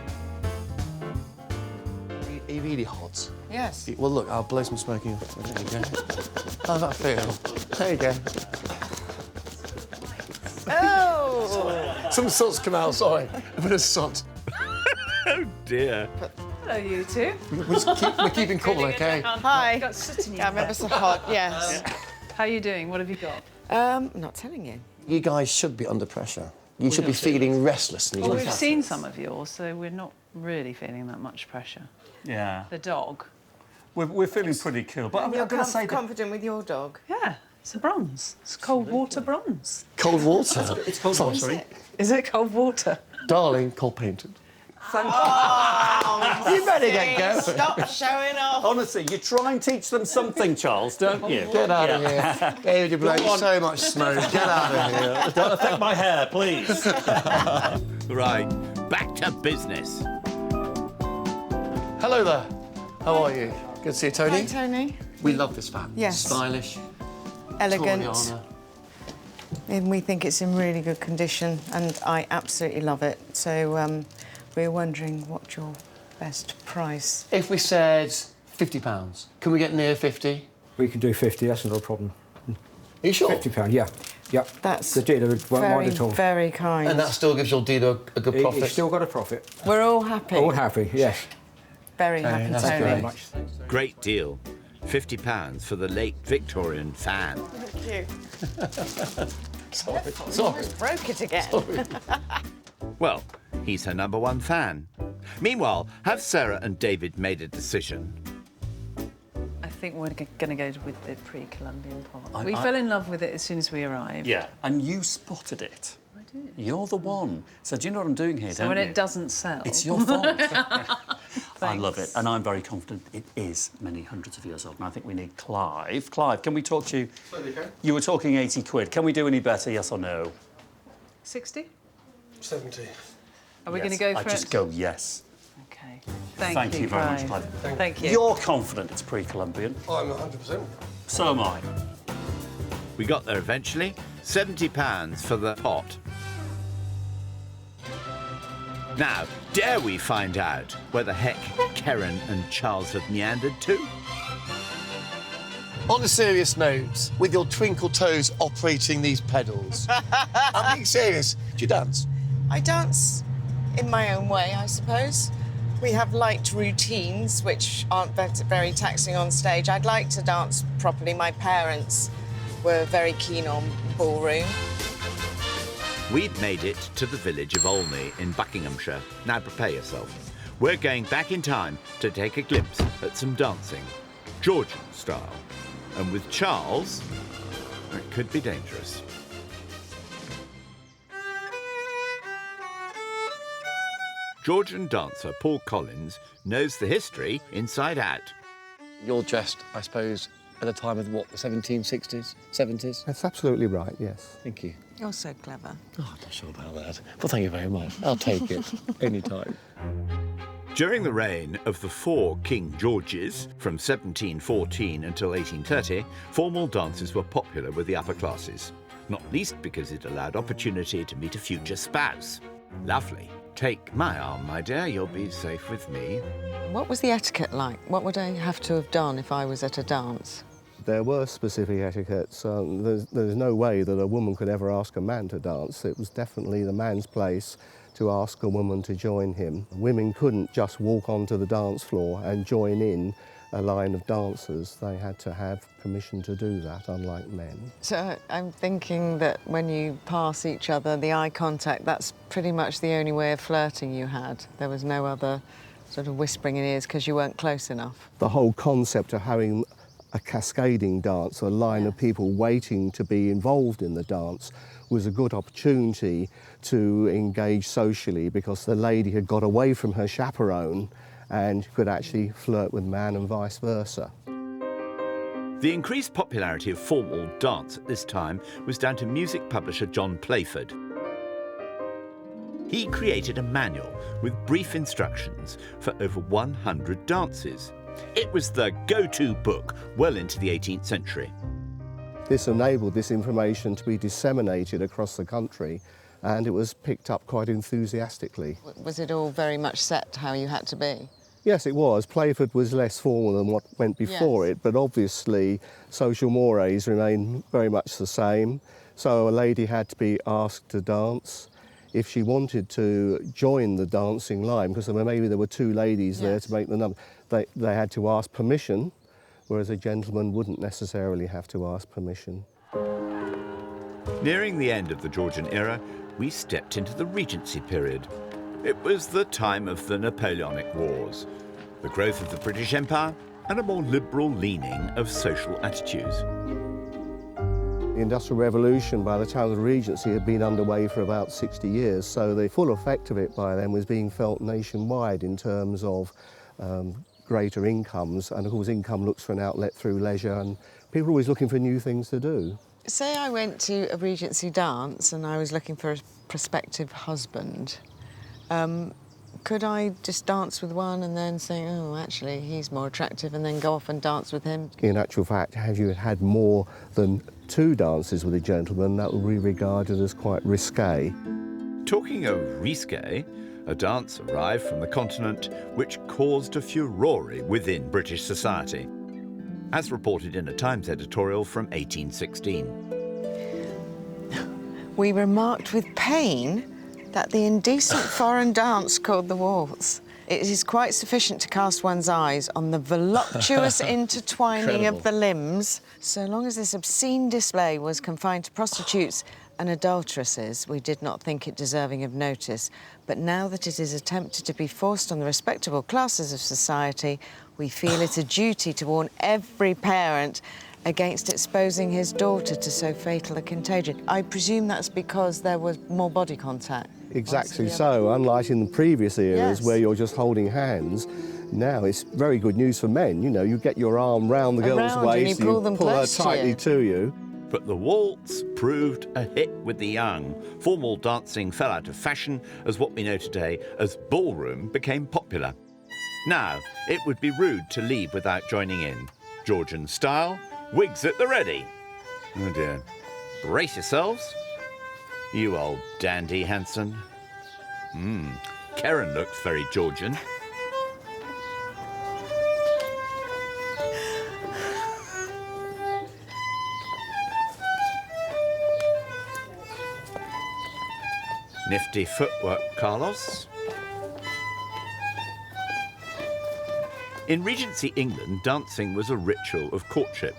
Are you really hot? Yes. Well, look, I'll blow some smoke in. There you go. How's that feel? There you go. Oh! Some salt's come out, sorry. A bit of salt. Oh, dear. Hello, you two. We're keeping cool, OK? Hi. Got soot in your I'm ever so hot, yes. How are you doing? What have you got? I'm not telling you. You guys should be under pressure. You should be feeling restless. And Well, we've seen some of yours, so we're not really feeling that much pressure. Yeah. The dog. We're feeling pretty cool. But I mean, You're I've got to say that confident with your dog? Yeah, it's a bronze. It's cold water bronze. Cold water. it's cold water. Sorry. Is it cold water? Darling, cold painted. Oh, You better get going. Stop showing off. Honestly, you try and teach them something, Charles, don't you? Get out of here. David, you blow so much smoke. Get out of here. Don't affect my hair, please. Right, back to business. Hello there. How are you? Good to see you, Tony. Hi, Tony. We love this van. Yes. Stylish. Elegant. Victoriana. And we think it's in really good condition, and I absolutely love it. So we're wondering what your best price. If we said £50, can we get near 50? We can do 50, that's not a problem. Are you sure? £50, yeah. Yeah. That's the dealer won't mind at all. very kind. And that still gives your dealer a good profit? He's still got a profit. We're all happy. All happy, yes. Very happy, that's Tony. Very much. Great deal. £50 for the late Victorian fan. Thank you. Sorry. Broke it again. Well, he's her #1 fan. Meanwhile, have Sarah and David made a decision? I think we're going to go with the pre-Columbian pot. We fell in love with it as soon as we arrived. Yeah, and you spotted it. I did. You're the one. So do you know what I'm doing here, So don't when you? it doesn't sell... It's your fault. I love it, Thanks. and I'm very confident it is many hundreds of years old, and I think we need Clive. Clive, can we talk to you? You were talking 80 quid. Can we do any better, yes or no? 60? 70. Are we Yes. going to go for I just it? go yes. OK. Thank you very much, Clive. Thank you. You're confident it's pre-Columbian. I'm 100%. So am I. We got there eventually. £70 for the pot. Now, dare we find out where the heck Keren and Charles have meandered to? On a serious note, with your twinkle toes operating these pedals, I'm being serious. Do you dance? I dance in my own way, I suppose. We have light routines, which aren't very taxing on stage. I'd like to dance properly. My parents were very keen on ballroom. We've made it to the village of Olney in Buckinghamshire. Now prepare yourself. We're going back in time to take a glimpse at some dancing, Georgian style. And with Charles, it could be dangerous. Georgian dancer Paul Collins knows the history inside out. You're dressed, I suppose, at a time of what, the 1760s, 70s? That's absolutely right, yes. Thank you. You're so clever. Oh, I'm not sure about that. Well, thank you very much. I'll take it any time. During the reign of the 4 King Georges, from 1714 until 1830, formal dances were popular with the upper classes, not least because it allowed opportunity to meet a future spouse. Lovely. Take my arm, my dear, you'll be safe with me. What was the etiquette like? What would I have to have done if I was at a dance? There were specific etiquettes. There's no way that a woman could ever ask a man to dance. It was definitely the man's place to ask a woman to join him. Women couldn't just walk onto the dance floor and join in a line of dancers. They had to have permission to do that, unlike men. So I'm thinking that when you pass each other, the eye contact, that's pretty much the only way of flirting you had. There was no other sort of whispering in ears because you weren't close enough. The whole concept of having a cascading dance, a line of people waiting to be involved in the dance, was a good opportunity to engage socially because the lady had got away from her chaperone and could actually flirt with man and vice versa. The increased popularity of formal dance at this time was down to music publisher John Playford. He created a manual with brief instructions for over 100 dances. It was the go-to book well into the 18th century. This enabled this information to be disseminated across the country, and it was picked up quite enthusiastically. Was it all very much set how you had to be? Yes, it was. Playford was less formal than what went before it, but obviously social mores remained very much the same. So a lady had to be asked to dance. if she wanted to join the dancing line, because maybe there were two ladies there to make the number, they had to ask permission, whereas a gentleman wouldn't necessarily have to ask permission. Nearing the end of the Georgian era, we stepped into the Regency period. It was the time of the Napoleonic Wars, the growth of the British Empire, and a more liberal leaning of social attitudes. The Industrial Revolution, by the time of the Regency, had been underway for about 60 years, so the full effect of it by then was being felt nationwide in terms of greater incomes, and of course income looks for an outlet through leisure, and people are always looking for new things to do. Say I went to a Regency dance and I was looking for a prospective husband. Could I just dance with one and then say, oh, actually, he's more attractive, and then go off and dance with him? In actual fact, had you had more than 2 dances with a gentleman, that would be regarded as quite risque. Talking of risque, a dance arrived from the continent which caused a furore within British society, as reported in a Times editorial from 1816. We remarked with pain that the indecent foreign dance called the waltz. It is quite sufficient to cast one's eyes on the voluptuous intertwining of the limbs. So long as this obscene display was confined to prostitutes and adulteresses, we did not think it deserving of notice. But now that it is attempted to be forced on the respectable classes of society, we feel it a duty to warn every parent against exposing his daughter to so fatal a contagion. I presume that's because there was more body contact. Exactly so, unlike in the previous eras where you're just holding hands. Now it's very good news for men. You know, you get your arm round the girl's waist, and you pull her tightly to you. But the waltz proved a hit with the young. Formal dancing fell out of fashion as what we know today as ballroom became popular. Now, it would be rude to leave without joining in. Georgian style, wigs at the ready. Oh dear. Brace yourselves. You old dandy, Hanson. Keren looks very Georgian. Nifty footwork, Carlos. In Regency England, dancing was a ritual of courtship,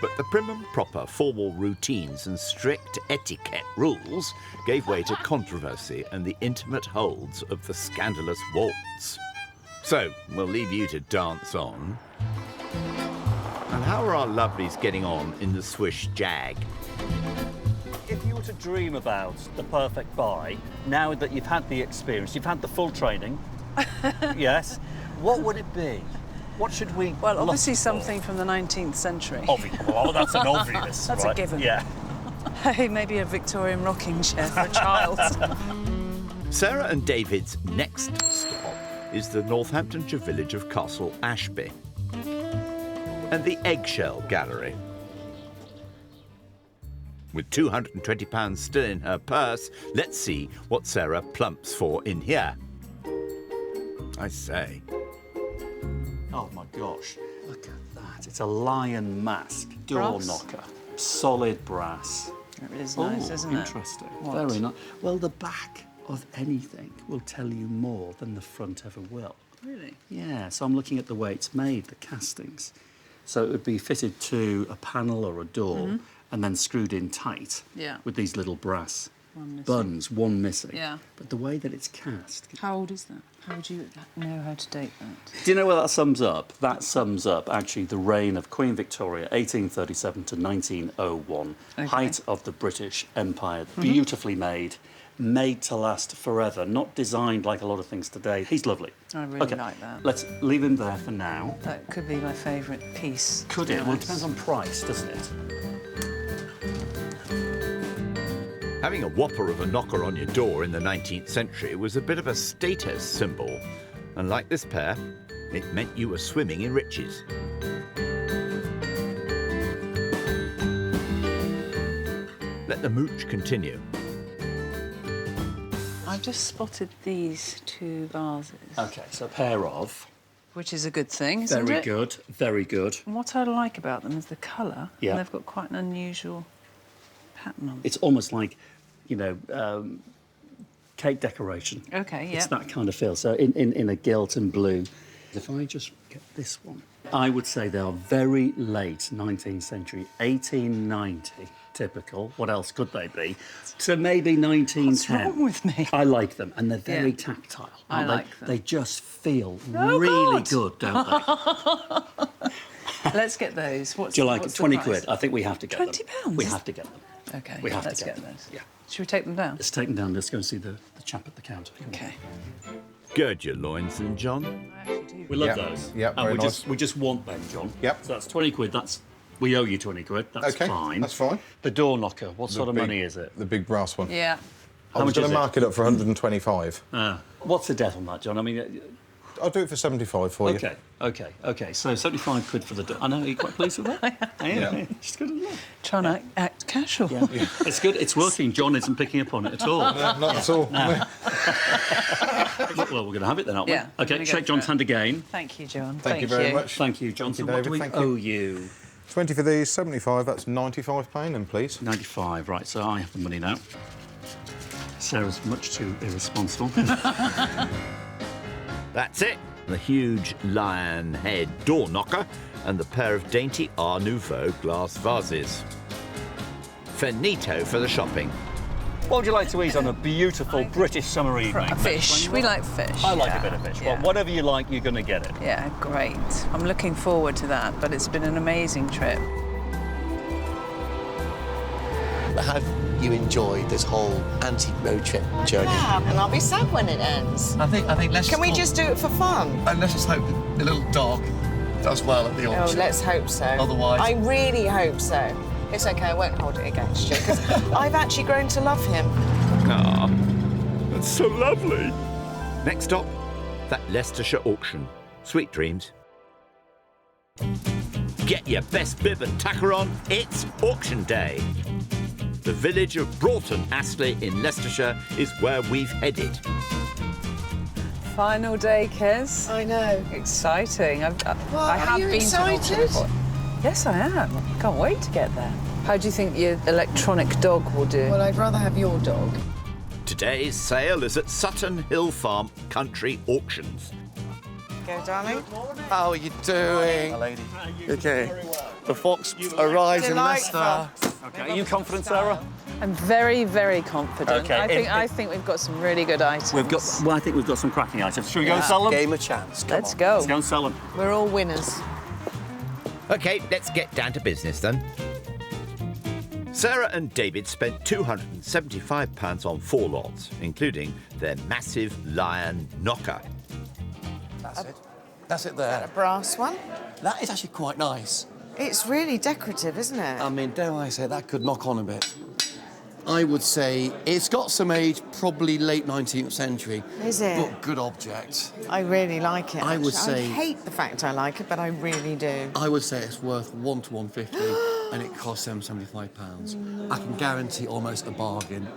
but the prim and proper formal routines and strict etiquette rules gave way to controversy and the intimate holds of the scandalous waltz. So, we'll leave you to dance on. And how are our lovelies getting on in the Swish Jag? If you were to dream about the perfect buy, now that you've had the experience, you've had the full training, yes, what would it be? What should we Well, obviously look for? something from the 19th century. Oh, that's an obvious, That's right? a given. Yeah. Hey, maybe a Victorian rocking chair for a child. Sarah and David's next stop is the Northamptonshire village of Castle Ashby and the Eggshell Gallery. With £220 still in her purse, let's see what Sarah plumps for in here. I say. Oh my gosh, look at that. It's a lion mask, door Brass? knocker, solid brass. It is nice, isn't it? Interesting. What? Very nice. Well, the back of anything will tell you more than the front ever will. Really? Yeah, so I'm looking at the way it's made, the castings. So it would be fitted to a panel or a door and then screwed in tight with these little brass buns, one missing. Yeah. But the way that it's cast... How old is that? How would you know how to date that? Do you know where that sums up? That sums up, actually, the reign of Queen Victoria, 1837 to 1901, height of the British Empire. Beautifully made, made to last forever, not designed like a lot of things today. He's lovely. I really like that. Let's leave him there for now. That could be my favourite piece. Could it? Well, it depends on price, doesn't it? Having a whopper of a knocker on your door in the 19th century was a bit of a status symbol. And like this pair, it meant you were swimming in riches. Let the mooch continue. I've just spotted these 2 vases. OK, so a pair of... Which is a good thing, isn't it? Very good, very good. And what I like about them is the colour. Yeah. And they've got quite an unusual pattern on them. It's almost like, you know, cake decoration. OK, yeah. It's that kind of feel. So in a gilt and blue. If I just get this one, I would say they are very late 19th century, 1890 typical. What else could they be? So maybe 1910. What's wrong with me? I like them, and they're very tactile. I they? like them. They just feel really good, don't they? Let's get those. What's, Do you like what's it? the 20 price? quid. I think we have to get them. £20? We have to get them. OK, We have let's to get them. those. Yeah. Should we take them down? Let's take them down. Let's go and see the chap at the counter. OK. Gird your loins, and John. We love Yep. those. Yep, And very we just want them, John. Yep. So that's 20 quid. We owe you 20 quid. That's Okay, fine. that's fine. The door knocker. What sort of big- money is it? The big brass one. Yeah. I was much going is to it? mark it up for 125. What's the death on that, John? I mean, I'll do it for 75 for you. okay. So 75 quid for the door. I know, are you quite pleased with that? Yeah. Just good enough. Trying to act casual. Yeah. It's good. It's working. John isn't picking up on it at all. No, not at all. Well, we're going to have it then, aren't we? Yeah, we're Okay, gonna go shake for John's it. hand again. Thank you, John. Thank you very much. Thank you, John. Thank you, So what do David. we Thank you. owe you? 20 for these, 75, that's £95 then, please. 95, right, so I have the money now. Sarah's much too irresponsible. That's it. The huge lion head door knocker and the pair of dainty Art Nouveau glass vases. Finito for the shopping. What would you like to eat on a beautiful British summer evening? Fish. We like fish. I like a bit of fish. Yeah. Well, whatever you like, you're going to get it. Yeah, great. I'm looking forward to that, but it's been an amazing trip. Have you enjoyed this whole antique road trip journey? Yeah, and I'll be sad when it ends. I think let's Can we just do it for fun? And let's just hope that the little dog does well at the Oh, auction. let's hope so. Otherwise- I really hope so. It's OK, I won't hold it against you, because I've actually grown to love him. Ah, that's so lovely. Next stop, that Leicestershire auction. Sweet dreams. Get your best bib and tacker on. It's auction day. The village of Broughton Astley in Leicestershire is where we've headed. Final day, Kez. I know. Exciting. I are have you been to an auction excited? before. Yes, I am. Can't wait to get there. How do you think your electronic dog will do? Well, I'd rather have your dog. Today's sale is at Sutton Hill Farm Country Auctions. Go, darling. How are you doing? lady. Okay. The fox arrives in Delightful. Leicester. Okay, are you confident, Sarah? I'm very, very confident. Okay, I think we've got some really good items. I think we've got some cracking items. Should we go and sell them? Game of chance. Come Let's on. go. Let's go and sell them. We're all winners. OK, let's get down to business then. Sarah and David spent £275 on 4 lots, including their massive lion knocker. That's it. That's it A there. brass one. That is actually quite nice. It's really decorative, isn't it? I mean, dare I say, that could knock on a bit. I would say it's got some age, probably late 19th century. Is it? But good object. I really like it. I would actually. say- I hate the fact I like it, but I really do. I would say it's worth £1 to £150 and it costs them £75. I can guarantee almost a bargain.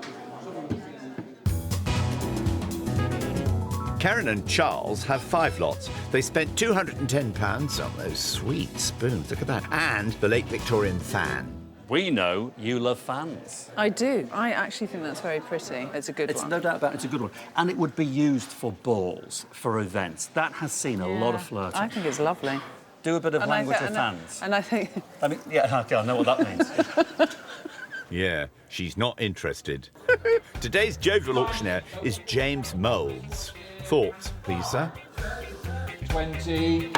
Keren and Charles have 5 lots. They spent £210 on those sweet spoons, look at that, and the late Victorian fan. We know you love fans. I do. I actually think that's very pretty. It's a good It's one. no doubt about it, it's a good one. And it would be used for balls, for events. That has seen a lot of flirting. I think it's lovely. Do a bit of language of and fans. And I think... I mean, yeah, okay, I know what that means. Yeah, she's not interested. Today's jovial auctioneer is James Moulds. Thoughts, please, sir? 20.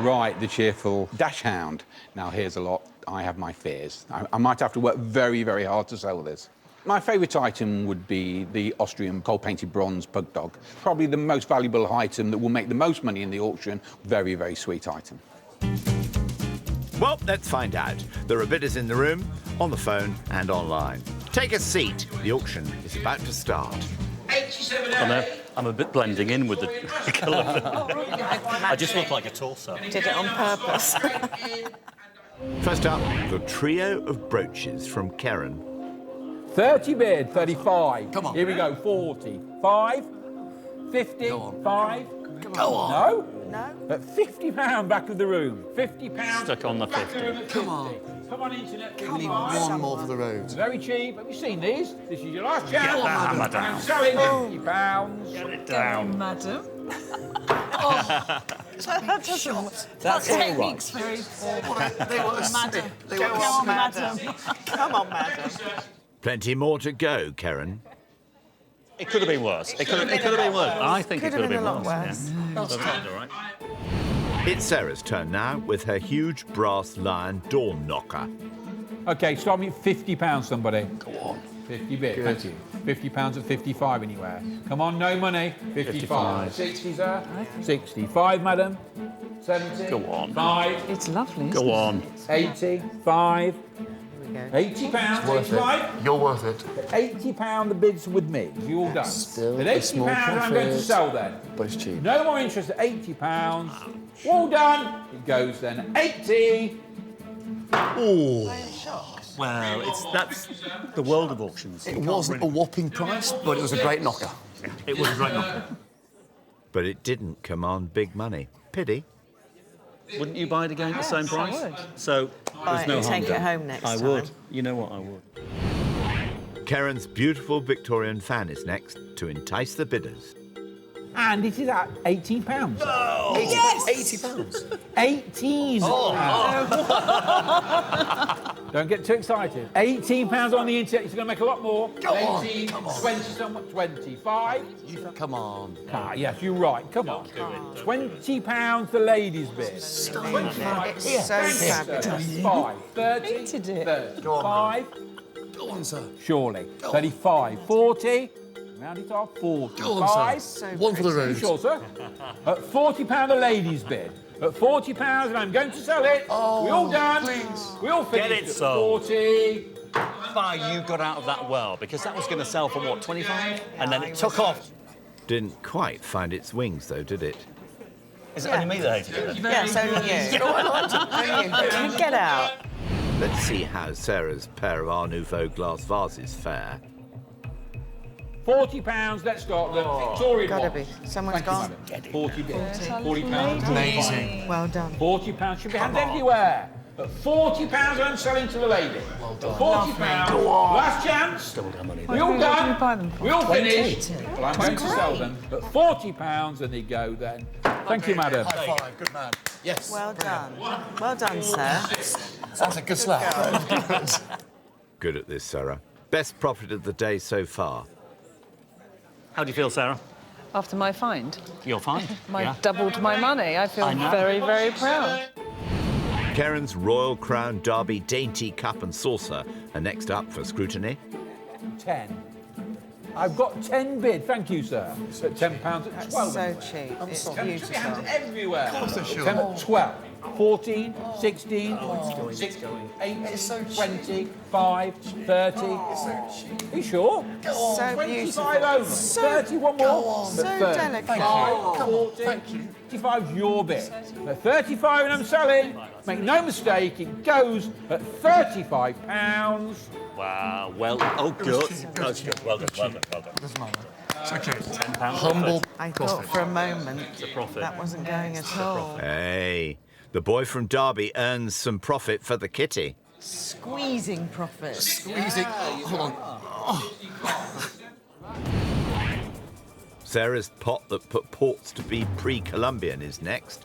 Right, the cheerful dachshund. Now, here's a lot. I have my fears. I might have to work very, very hard to sell this. My favourite item would be the Austrian coal-painted bronze pug dog. Probably the most valuable item that will make the most money in the auction. Very, very sweet item. Well, let's find out. There are bidders in the room, on the phone and online. Take a seat. The auction is about to start. I'm a bit blending in with the colour. I just look like a torso. Did it on purpose. First up, the trio of brooches from Keren. 30 bid, 35. Come on. Here we go, 40. 5, 50, Go on. 5. Go on. No? No? At £50 back of the room. £50. Stuck on the back 50. of the room at Come on. 50. Come on, internet. We need one more for the road. Very cheap. Have you seen these? This is your last chance. Get the hammer down. I'm selling £50. Get it down. Madam. That's all right. Technique's very poor. They were Madam. They Go were on, a madam. Come on, madam. Plenty more to go, Keren. It could have been worse. It could have been worse. I think it could have been a lot worse. worse. Yeah. All right. It's Sarah's turn now with her huge brass lion door knocker. OK, start me at £50, somebody. Go on. 50 bit, thank you. £50 at 55 anywhere. Come on, no money. 55. 60, sir. 65, madam. 70. Go on. 5. It's lovely. Go on. 80. 5. £80. Worth 85. it. You're worth it. £80 the bids with me. You all done. Still At a £80 small I'm going to profit. sell then. But it's cheap. No more interest at £80. All done. It goes then 80. Well, that's the world of auctions. It wasn't a whopping price, but it was a great knocker. It was a great knocker. But it didn't command big money. Pity. Wouldn't you buy it again at the same price? I would. So there's no and harm take it done. home next I time. would. You know what? I would. Keren's beautiful Victorian fan is next to entice the bidders. And it is at £18. £80. 18. Don't get too excited. £18 on the internet. It's going to make a lot more. Go on, 18, come on. 20, somewhat, 25. Come on. Ah, yes, you're right. Come on. £20 the ladies' bid. It's so fabulous. 5. 30. Hated it. 35. Go on, sir. Surely. 35. 40. Round it off. 45. Go on, sir. One for the You road. sure, sir? At £40 the ladies' bid. At £40, and I'm going to sell it. Oh, we all done. please. We all finished Get it at sold. 40. You got out of that well, because that was going to sell for what, 25? And then it took off. Didn't quite find its wings, though, did it? Is it only me that hated it? Yes, only you. Only you. Get out. Let's see how Sarah's pair of Art Nouveau glass vases fare. £40, let's start the Victorian Gotta one. be. Someone's Thank you, gone. madam. 40 bits. £40. Amazing. Well done. £40 should be hands everywhere. At £40, I'm selling to the lady. Well done. £40. Go on. Last chance. Still done money. We all What did you buy done. them for? We all finished. 20. Well, I'm going to sell them at £40, and they go then. Thank you, madam. High five. Good man. Yes. Well done. Well done, sir. That's a good slap. Good at this, Sarah. Best profit of the day so far. How do you feel, Sarah? After my find, You're fine. doubled my money. I feel I know. very, very proud. Keren's Royal Crown Derby Dainty Cup and Saucer are next up for scrutiny. 10. I've got 10 bid, thank you, sir. At £10 at 12. So cheap. It's Should be hands beautiful. everywhere. Of course they should. 10 at 12. 14, 16, 16, 18, 20, 5, 30. Are you sure? So 25 beautiful. only. 30, one more. So At 30. delicate. 5, 40, 55's your bit. At 35 and I'm selling. Make no mistake, it goes at £35. Wow. Well, oh, good. That's good. Well done, well done, well done. Doesn't matter. It's okay. £10 Humble I thought for a moment profit. that wasn't going at all. Hey, the boy from Derby earns some profit for the kitty. Squeezing profit. Squeezing. Hold on. Sarah's pot that purports to be pre-Columbian is next.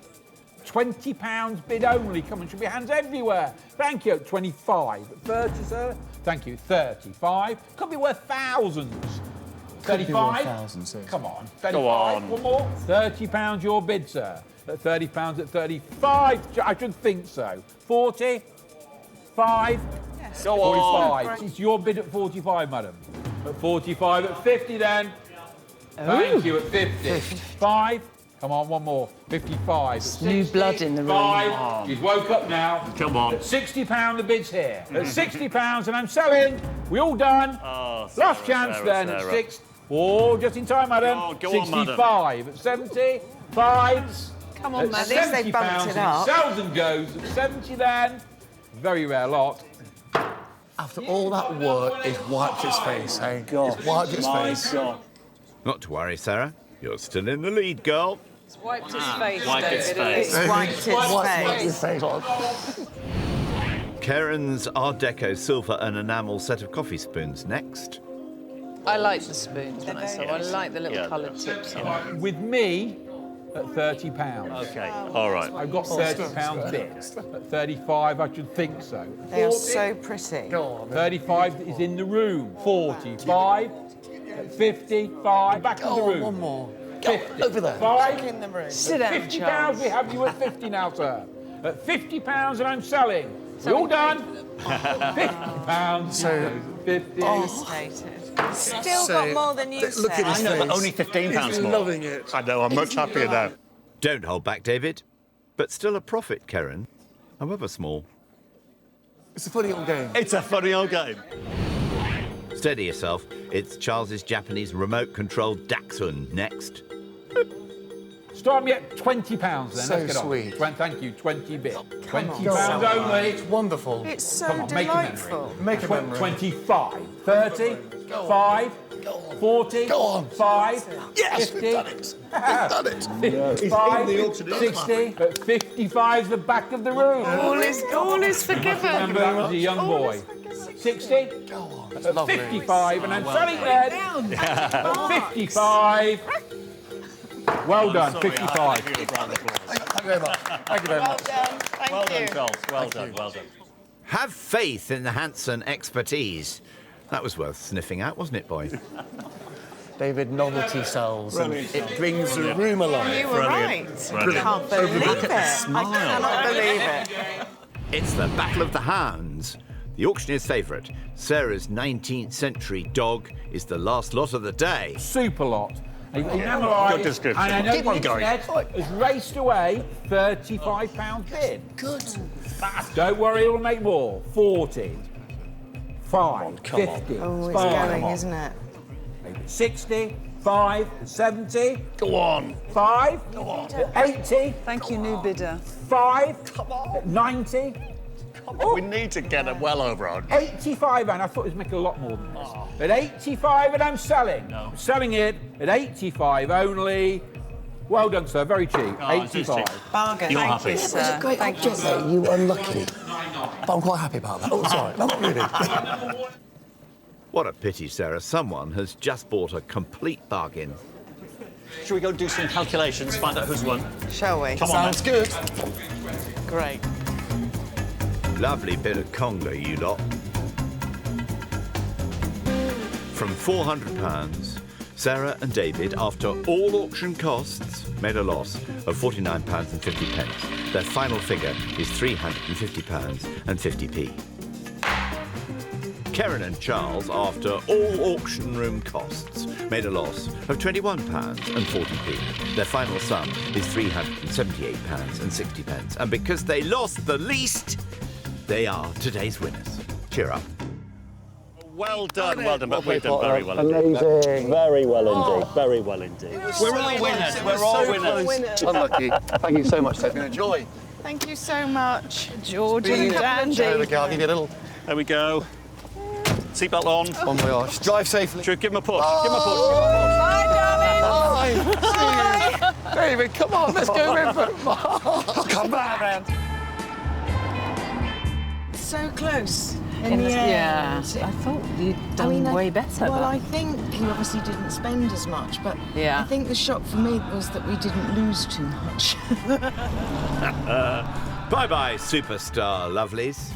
£20 bid only. Come on, should be hands everywhere. Thank you. 25. 30, sir. Thank you. 35. Could be worth thousands. 35. Come on. 35. Go on. One more. £30 your bid, sir. At £30 at 35. I should think so. 40. 5. Yes. Go on. 45. It's your bid at 45, madam. At 45. At 50 then. Thank you. At 50. 5. Come on, one more. 55. New blood in the room. 5. She's woke up now. Come on. At £60 the bid's here. At £60 and I'm selling. We all done. Oh, Last Sarah, chance Sarah, then Sarah. at 6. Oh, just in time, madam. Oh, go on, 65 at 70. 5s. Come on, At madam. At least they bumped £70 it up. Sells and goes at 70 then. Very rare lot. After all that work, it's wiped its face, eh? It's wiped its face. Not to worry, Sarah. You're still in the lead, girl. It's wiped his face, wiped David. its face. It's wiped its face. Keren's Art Deco silver and enamel set of coffee spoons next. I like the spoons when I saw. I like the little coloured tips on them. With me, at £30. OK, all right. I've got £30 bits. At 35, I should think so. They are 40, so pretty. 35 is in the room. 45, 55, back in the room. One more. 50, over there. 5, In the room. Sit down, £50, Charles. we have you at 50 now, sir. At £50 and I'm selling. We're all done. £50. So- 50. Still got more than you Look said. at his I know, but face. only £15 He's more. loving it. I know, I'm much happier now. Don't hold back, David. But still a profit, Keren, however small. It's a funny old game. It's a funny old game. Steady yourself. It's Charles's Japanese remote-controlled dachshund next. Start me at £20 then. So Let's get on. sweet. Thank you, 20 bits. come on. £20 only. It's wonderful. It's so Come on, make a memory. delightful. Make a memory. 25, 30, 5, 40, Go on. 5, Yes, 50, we've done it. We've done it. 55, 60, but 55's the back of the room. All is forgiven. Remember, that was a young boy. 60, Go on. It's at lovely. 55, and I'm selling red. At 55. Well done, 55. Thank you very much. Thank you very much. Well done, Charles. Well done, well done. Have faith in the Hanson expertise. That was worth sniffing out, wasn't it, boy? David, novelty sells, and it brings the room alive. You were right. I can't believe it. I cannot believe it. It's the Battle of the Hounds. The auctioneer's favourite, Sarah's 19th century dog, is the last lot of the day. Super lot. Good description. And I know Keep on the going. internet has raced away £35 bid. Good. Don't worry, it'll make more. 40, 5, 50, Oh, it's 5, going, isn't it? 60, 5, 70, Go on. 5, Go on. 80, Thank you, new bidder. 5, Come on. 90, We need to get it well over 100. 85, and I thought it was making a lot more than this. At 85, and I'm selling. No. I'm selling it at 85 only. Well done, sir. Very cheap. Oh, it's 85. cheap. Bargain. You're Thank happy. you, It's sir. a great Thank object, though. You unlucky. But I'm quite happy about that. Oh, sorry. No, not really. What a pity, Sarah. Someone has just bought a complete bargain. Shall we go do some calculations, find out who's won? Shall we? Come on, Sounds good. Great. Lovely bit of conga, you lot. From £400, Sarah and David, after all auction costs, made a loss of £49.50. Their final figure is £350 and 50p. Keren and Charles, after all auction room costs, made a loss of £21 and 40p. Their final sum is £378 and 60p. And because they lost the least, they are today's winners. Cheer up. Well done, but we've done Potter. very well indeed. Amazing. Very well indeed, very well indeed. We're all winners. We're all winners. Unlucky. Thank you so much. It's been a joy. Thank you so much, Georgian There we dandy. go. I'll give you a little There we go. Seatbelt on. bon voyage. Drive safely. Should we give him a push? Give him a push. Bye, darling. Bye. See you. David, come on. Let's go in for I'll come back. So close. In the end. Yeah, I thought you'd done way better. Well, but- I think he obviously didn't spend as much, but Yeah. I think the shock for me was that we didn't lose too much. Bye-bye, superstar lovelies.